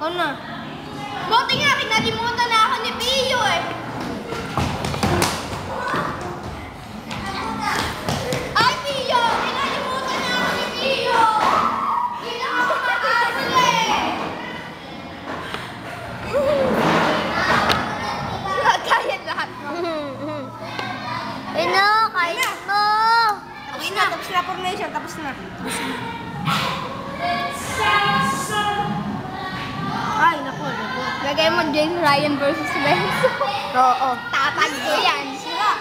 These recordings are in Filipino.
Ako na. Buti nga, kinalimutan na ako ni Pio eh. Ay, Pio! Kinalimutan na ako ni Pio! Hindi na ako mag-aaral eh! Kaya lahat mo. Ano? Kaya mo! Okay na, tapos na formation, tapos na. Ay, naku. Lagay mo James Ryan versus Benzo. Oo. Tatag ko yan. Sira.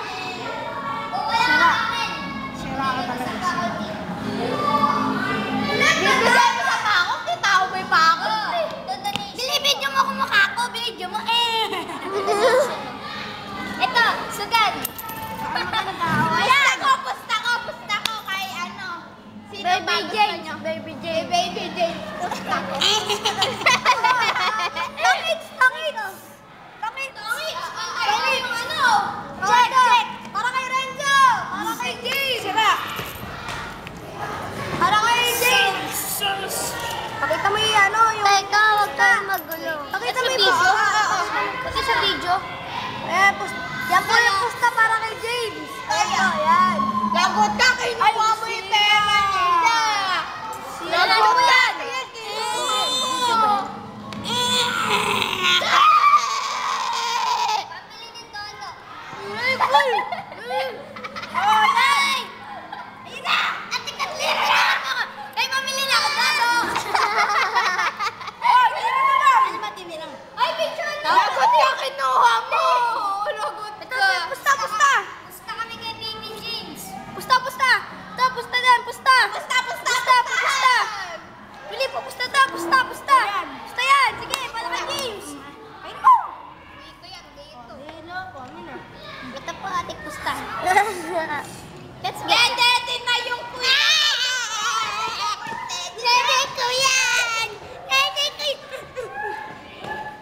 Sira. Sira ka talaga. Bibigay mo sa pakot. Di tao may pakot. Binibidyo mo kumukha ko. Binibidyo mo Ito, sugan. Pusta ko kay ano. Sino Baby ba James. gusto nyo? Baby James. Baby James. Pusta ko. Tangit yung ano? Check. Para kay Renzo. Para kay James. Sira. Para kay James. Pakita mo yung ano, yung... Teka, huwag kang magulo. Pakita mo yung video. Kasi sa video. Yan po yung pusta para kay James. Ayan. Lagot ka, kinuha mo yung pera nila. Lagot mo yan. Lagot ka, kinuha mo. Lagot ka. Pusta. Pusta kami kay Baby James. Pusta. Pili po, pusta. Pusta yan. Sige, para kay James. Kain mo. Dito yan, dito. Ito po ating pusta. Let's go. Gandatin na yung quiz. Nene ko yan!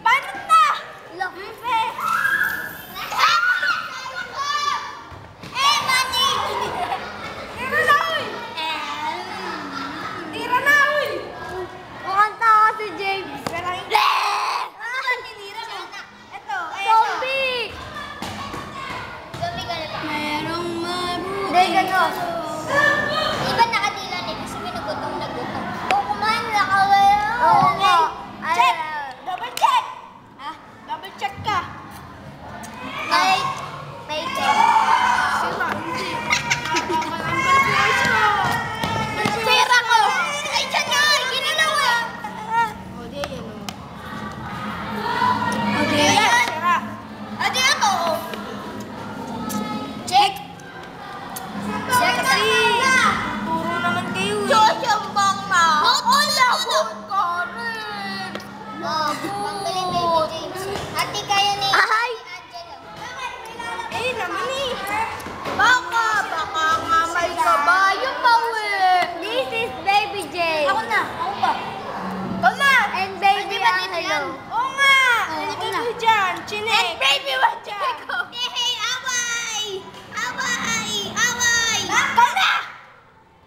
Paano na? Lofe! Mani! Tira na, uy! Kumanta ako si James. Ito. Zombie! Zombie ka na ba? Merong mabuti. Hindi, gano'n. Iba nakadila eh, kasi pinugutom na gutom. O kumain na ka ngayon. Oo nga. Ay, Check! Double check! Double check ka. Ay, may check. Sira, hindi. Ang balbuwas mo. Sira ko! Ay, dyan na! Ginalaw ah! O, di yan o. Okay, Ayan, sira. Adi ako. Check! Check Kasi, puro naman kayo eh. Chosyambang na! Lagot ka rin. Panggaling Baby James. Ate kayo ni Angelo. Eh, naman eh. Baka nga may kabayo pa eh. This is Baby James. Ako ba? Ikaw na. And Baby Ay, di ba dito Angelo. yan? Oo nga. Oo, Nalagay ako na. ko dyan. Chinek. And Baby Angelo. Hey, away! Ikaw na!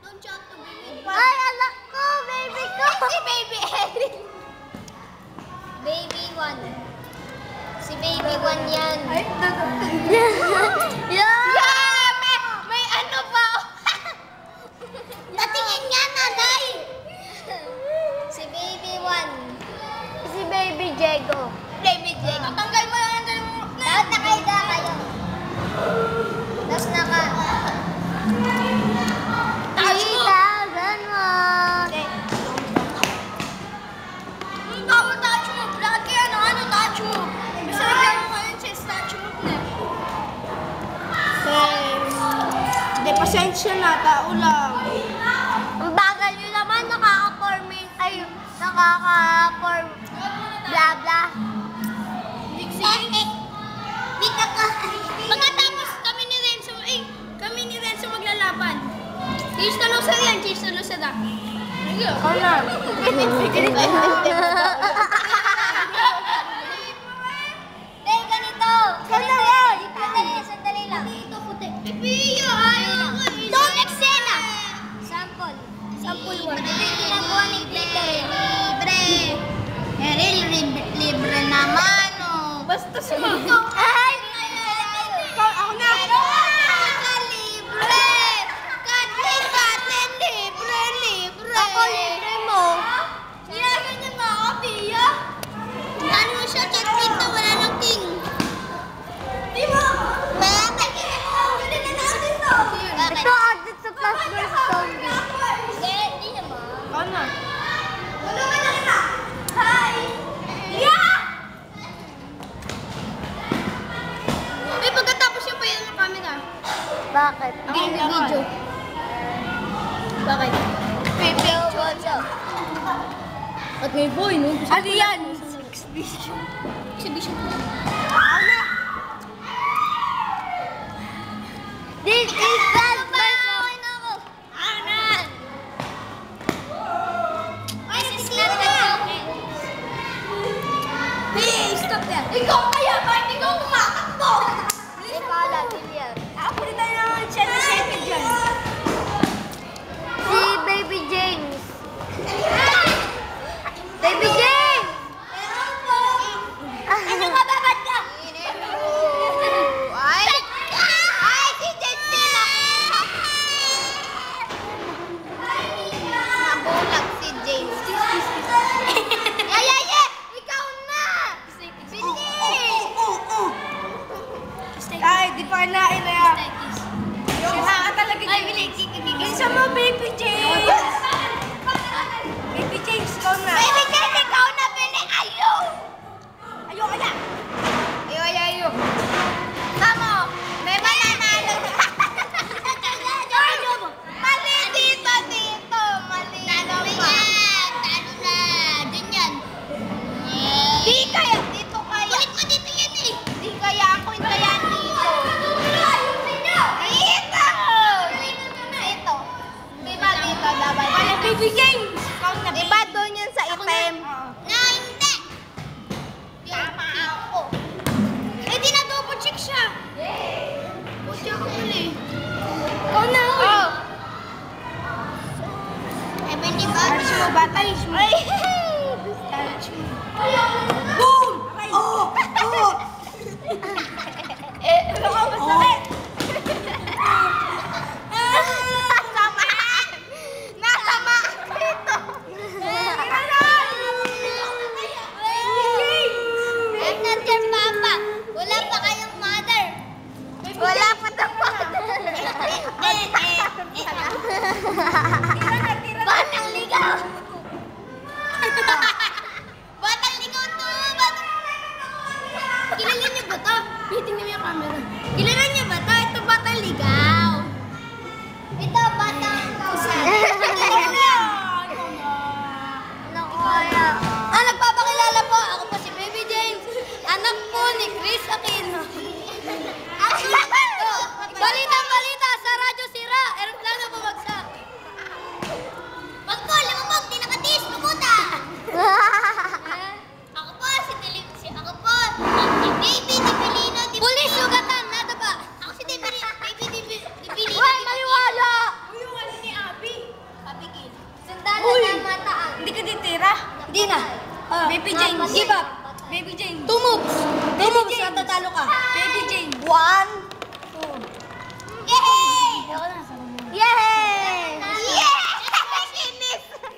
Don't chat to baby. Ay, anak ko! Baby ko! Si Baby Erin. Baby one. Si Baby one yan. Ay, Yeah! may ano pa. Natingin nga, nanay! Si Baby one. Si Baby Diego. Baby Jake. Tanggal mo lang yan. Dapat nakahiga kayo. Tapos naka... Touch mo. 3,001. Bawal touch mo. Lahat kaya ano touch mo. Basta nagyan mo ngayon sa touch mo na. Hindi, pasensya na. Tao lang. Ang bagal nyo naman, nakaka-forming, ay, nakaka-form, blah blah. Di ka ka. Pagkatapos kami ni Renzo maglalaban. Cheers na lusad yan. Cheers na lusad ah. Ikaw na. Hey, ganito. Sandali lang. Pipiyo, ayaw ko. Don't eksena. Sample. Sample Ito one. yung ginagawa ni Glitter. Libre. Eril, naman, oh. Basta sumagot. Ay! Ako na. Libre! Katin, libre! Ako libre mo. Nilagan niya ba ako, Pia? Ano mo siya, check dito, wala nang king. Di mo. Wala na natin to. Ito added sa plus versus zombie. Hindi naman. Ako na. Wala ka na kita. Hi! Yeah! Uy, pagkatapos yung payan ng camera. Bakit? Hindi yung video. Bakit? Video, what's up? At may boy, no? Ano yan? Exhibition. Exhibition. Ako na. This is bad versus... Anan! This is not the joke. Hey, stop that. Ikaw kaya, bakit ikaw kumakakbo? Please, pala, William. Ako rin tayo naman siya na second dyan. Si Baby James. Baby James! Ano ka ba? Ba't ka? Ay, si James din ako. Nabulag si James. Ay! Ikaw na! Bilis! Ay, di pa kanain na yan. Yung haka talaga Ay, dyan. bilis! Isa mo, Baby James. Baby James, ikaw na. Baby James, ikaw na, Bili! Ayaw! Ayoko na. Ayaw. Tamo, may mananalo. Mali dito. Mali. Talo pa. Talo na. Dun yan. Di kaya. Dito kaya. Kulit ko dito yan eh. Di kaya ako hintayan dito. Dito. Diba dito dapat? Wala, Baby James. Ikaw na, Diba doon yan sa item? Oo. Na hindi. Tama ako. Eh di na double check siya. Buti ako muli. Ikaw na, uy. Oh. Eh, hindi ba? Touch mo ba? Touch mo. Ay! Touch mo. Boom! Oh! Ano ka, masakit? Nasama dito. I'm not your papa. Wala pa kayong mother. Wala pa the father. Batang ligaw. Batang ligaw to. Kilala niyo ba to? Tingnan mo yung camera. Kilala niyo ba to? Ito batang ligaw. Ito batang nagpapakilala po. Ako po si Baby James. Anak po ni Chris Aquino. Balita sa Radyo Sira. Aeroplano bumagsak. Wag po, lumabog. Di nakatiis. Mabuta. Ako po, ako po, si Baby Dipilino. Pulis, sugatan. Nada ba? Ako si Baby Dipilino. Hoy, maliwala! Uy, yung ano ni Abby? Abigil. Sundalo Uy! na mataan. Hindi ka ditira? Hindi na. Baby James. Give up. Baby James. Two moves. Baby James. Tatalo ka. Baby James. 1,